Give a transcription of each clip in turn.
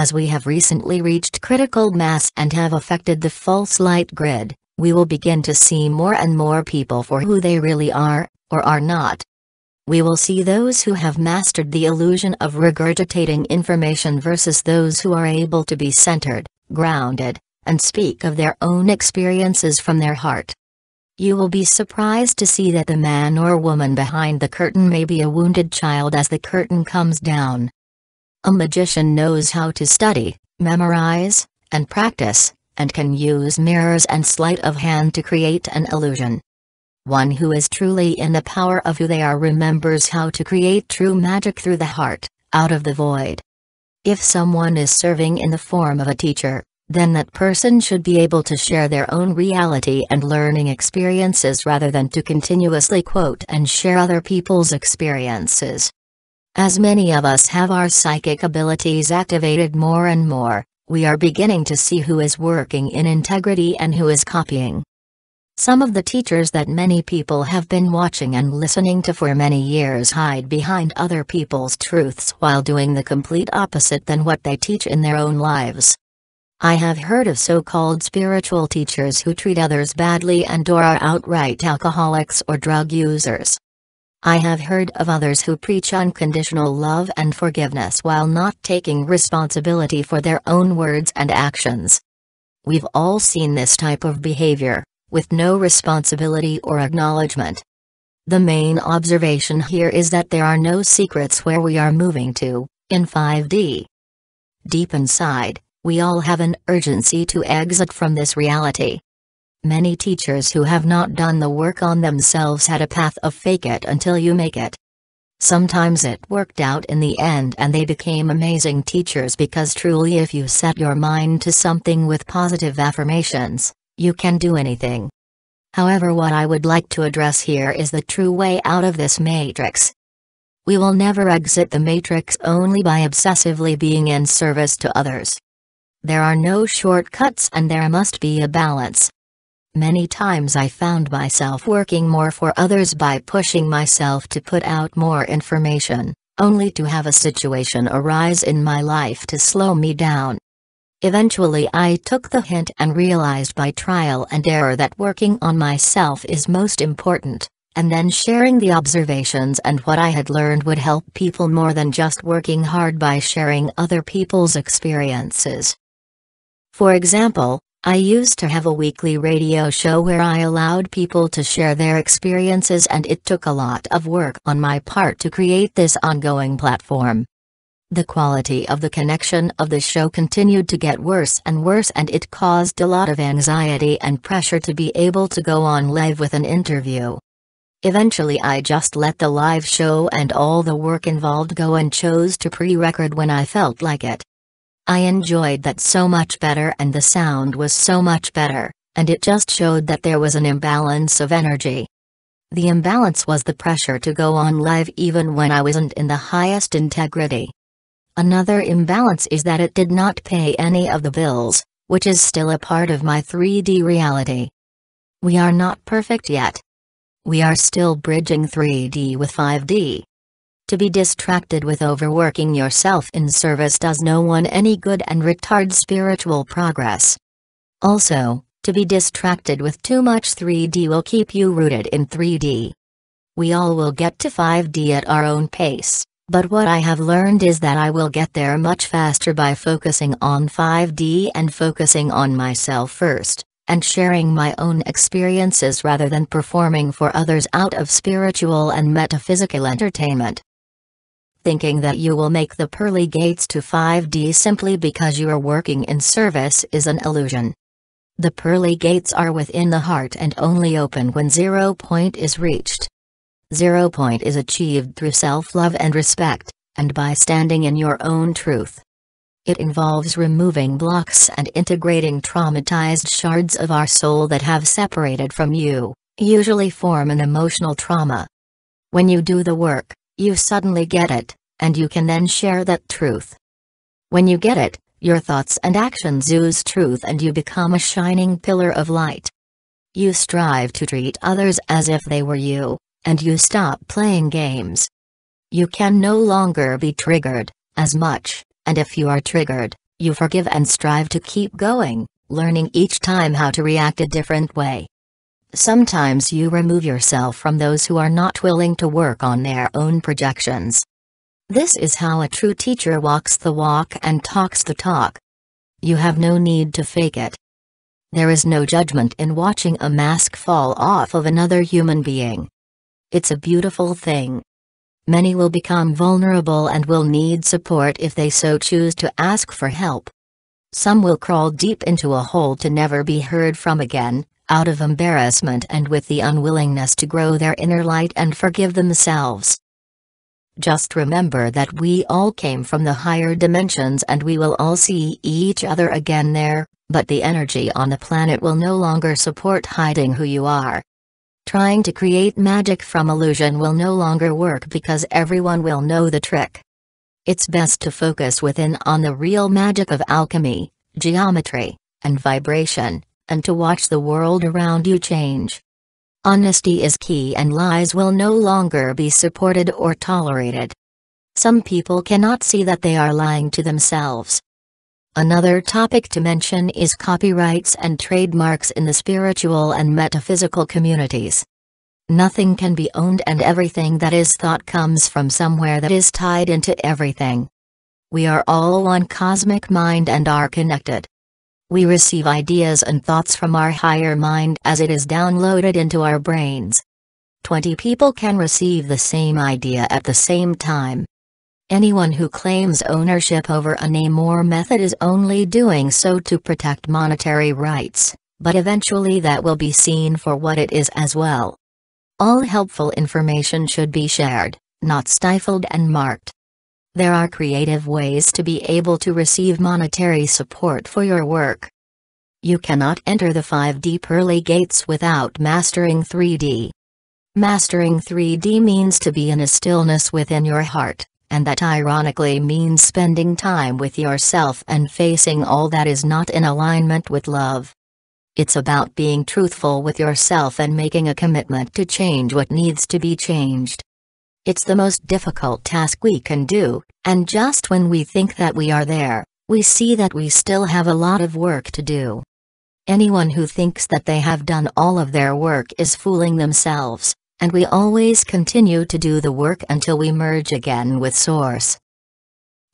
As we have recently reached critical mass and have affected the false light grid, we will begin to see more and more people for who they really are, or are not. We will see those who have mastered the illusion of regurgitating information versus those who are able to be centered, grounded, and speak of their own experiences from their heart. You will be surprised to see that the man or woman behind the curtain may be a wounded child as the curtain comes down. A magician knows how to study, memorize, and practice, and can use mirrors and sleight of hand to create an illusion. One who is truly in the power of who they are remembers how to create true magic through the heart, out of the void. If someone is serving in the form of a teacher, then that person should be able to share their own reality and learning experiences rather than to continuously quote and share other people's experiences. As many of us have our psychic abilities activated more and more, we are beginning to see who is working in integrity and who is copying. Some of the teachers that many people have been watching and listening to for many years hide behind other people's truths while doing the complete opposite than what they teach in their own lives. I have heard of so-called spiritual teachers who treat others badly and/or are outright alcoholics or drug users. I have heard of others who preach unconditional love and forgiveness while not taking responsibility for their own words and actions. We've all seen this type of behavior, with no responsibility or acknowledgement. The main observation here is that there are no secrets where we are moving to, in 5D. Deep inside, we all have an urgency to exit from this reality. Many teachers who have not done the work on themselves had a path of fake it until you make it. Sometimes it worked out in the end and they became amazing teachers because truly if you set your mind to something with positive affirmations, you can do anything. However, what I would like to address here is the true way out of this matrix. We will never exit the matrix only by obsessively being in service to others. There are no shortcuts and there must be a balance. Many times I found myself working more for others by pushing myself to put out more information, only to have a situation arise in my life to slow me down. Eventually I took the hint and realized by trial and error that working on myself is most important, and then sharing the observations and what I had learned would help people more than just working hard by sharing other people's experiences. For example, I used to have a weekly radio show where I allowed people to share their experiences and it took a lot of work on my part to create this ongoing platform. The quality of the connection of the show continued to get worse and it caused a lot of anxiety and pressure to be able to go on live with an interview. Eventually I just let the live show and all the work involved go and chose to pre-record when I felt like it. I enjoyed that so much better and the sound was so much better, and it just showed that there was an imbalance of energy. The imbalance was the pressure to go on live even when I wasn't in the highest integrity. Another imbalance is that it did not pay any of the bills, which is still a part of my 3D reality. We are not perfect yet. We are still bridging 3D with 5D. To be distracted with overworking yourself in service does no one any good and retards spiritual progress. Also, to be distracted with too much 3D will keep you rooted in 3D. We all will get to 5D at our own pace, but what I have learned is that I will get there much faster by focusing on 5D and focusing on myself first, and sharing my own experiences rather than performing for others out of spiritual and metaphysical entertainment. Thinking that you will make the pearly gates to 5D simply because you are working in service is an illusion. The pearly gates are within the heart and only open when 0 point is reached. 0 point is achieved through self-love and respect, and by standing in your own truth. It involves removing blocks and integrating traumatized shards of our soul that have separated from you, usually form an emotional trauma. When you do the work, you suddenly get it, and you can then share that truth. When you get it, your thoughts and actions ooze truth and you become a shining pillar of light. You strive to treat others as if they were you, and you stop playing games. You can no longer be triggered, as much, and if you are triggered, You forgive and strive to keep going, learning each time how to react a different way. Sometimes you remove yourself from those who are not willing to work on their own projections. This is how a true teacher walks the walk and talks the talk. You have no need to fake it. There is no judgment in watching a mask fall off of another human being. It's a beautiful thing. Many will become vulnerable and will need support if they so choose to ask for help. Some will crawl deep into a hole to never be heard from again, out of embarrassment and with the unwillingness to grow their inner light and forgive themselves. Just remember that we all came from the higher dimensions and we will all see each other again there, but the energy on the planet will no longer support hiding who you are. Trying to create magic from illusion will no longer work because everyone will know the trick. It's best to focus within on the real magic of alchemy, geometry, and vibration, and to watch the world around you change. Honesty is key and lies will no longer be supported or tolerated. Some people cannot see that they are lying to themselves. Another topic to mention is copyrights and trademarks in the spiritual and metaphysical communities. Nothing can be owned and everything that is thought comes from somewhere that is tied into everything. We are all one cosmic mind and are connected. We receive ideas and thoughts from our higher mind as it is downloaded into our brains. 20 people can receive the same idea at the same time. Anyone who claims ownership over a name or method is only doing so to protect monetary rights, but eventually that will be seen for what it is as well. All helpful information should be shared, not stifled and marked. There are creative ways to be able to receive monetary support for your work. You cannot enter the 5D pearly gates without mastering 3D. Mastering 3D means to be in a stillness within your heart, and that ironically means spending time with yourself and facing all that is not in alignment with love. It's about being truthful with yourself and making a commitment to change what needs to be changed. It's the most difficult task we can do, and just when we think that we are there, we see that we still have a lot of work to do. Anyone who thinks that they have done all of their work is fooling themselves, and we always continue to do the work until we merge again with Source.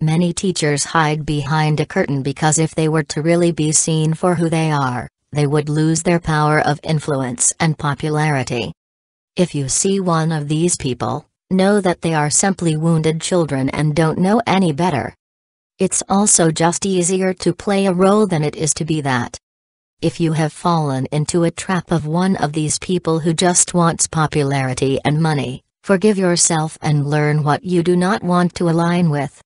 Many teachers hide behind a curtain because if they were to really be seen for who they are, they would lose their power of influence and popularity. If you see one of these people, know that they are simply wounded children and don't know any better. It's also just easier to play a role than it is to be that. If you have fallen into a trap of one of these people who just wants popularity and money, forgive yourself and learn what you do not want to align with.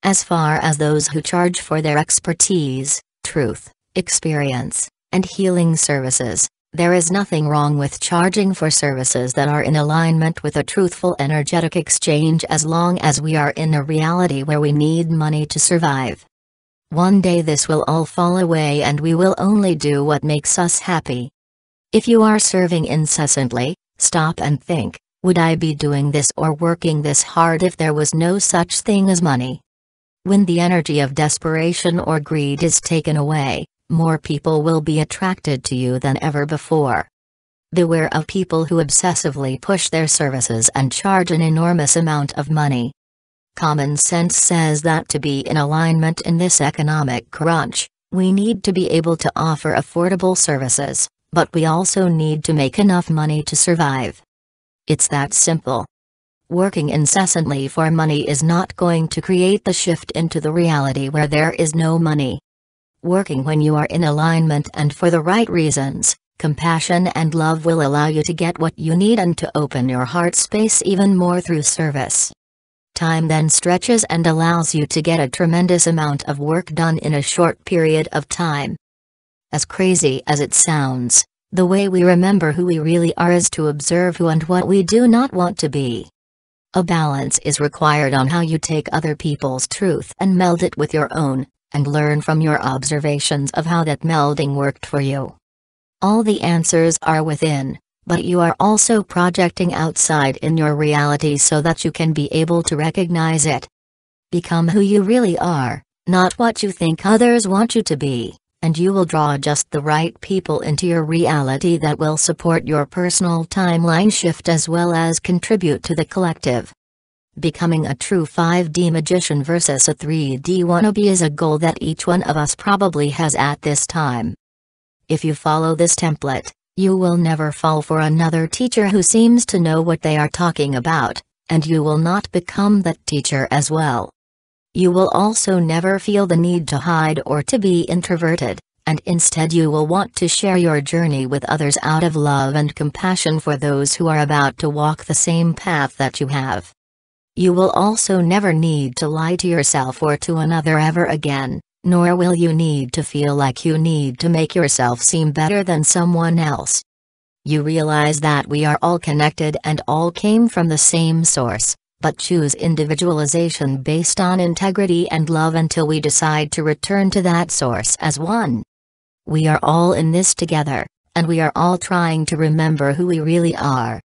As far as those who charge for their expertise, truth, experience, and healing services, there is nothing wrong with charging for services that are in alignment with a truthful energetic exchange as long as we are in a reality where we need money to survive. One day this will all fall away and we will only do what makes us happy. If you are serving incessantly, stop and think, would I be doing this or working this hard if there was no such thing as money? When the energy of desperation or greed is taken away, more people will be attracted to you than ever before. Beware of people who obsessively push their services and charge an enormous amount of money. Common sense says that to be in alignment in this economic crunch, we need to be able to offer affordable services, but we also need to make enough money to survive. It's that simple. Working incessantly for money is not going to create the shift into the reality where there is no money. Working when you are in alignment and for the right reasons, compassion and love will allow you to get what you need and to open your heart space even more through service. Time then stretches and allows you to get a tremendous amount of work done in a short period of time. As crazy as it sounds, the way we remember who we really are is to observe who and what we do not want to be. A balance is required on how you take other people's truth and meld it with your own, and learn from your observations of how that melding worked for you. All the answers are within, but you are also projecting outside in your reality so that you can be able to recognize it. Become who you really are, not what you think others want you to be, and you will draw just the right people into your reality that will support your personal timeline shift as well as contribute to the collective. Becoming a true 5D magician versus a 3D wannabe is a goal that each one of us probably has at this time. If you follow this template, you will never fall for another teacher who seems to know what they are talking about, and you will not become that teacher as well. You will also never feel the need to hide or to be introverted, and instead you will want to share your journey with others out of love and compassion for those who are about to walk the same path that you have. You will also never need to lie to yourself or to another ever again, nor will you need to feel like you need to make yourself seem better than someone else. You realize that we are all connected and all came from the same source, but choose individualization based on integrity and love until we decide to return to that source as one. We are all in this together, and we are all trying to remember who we really are.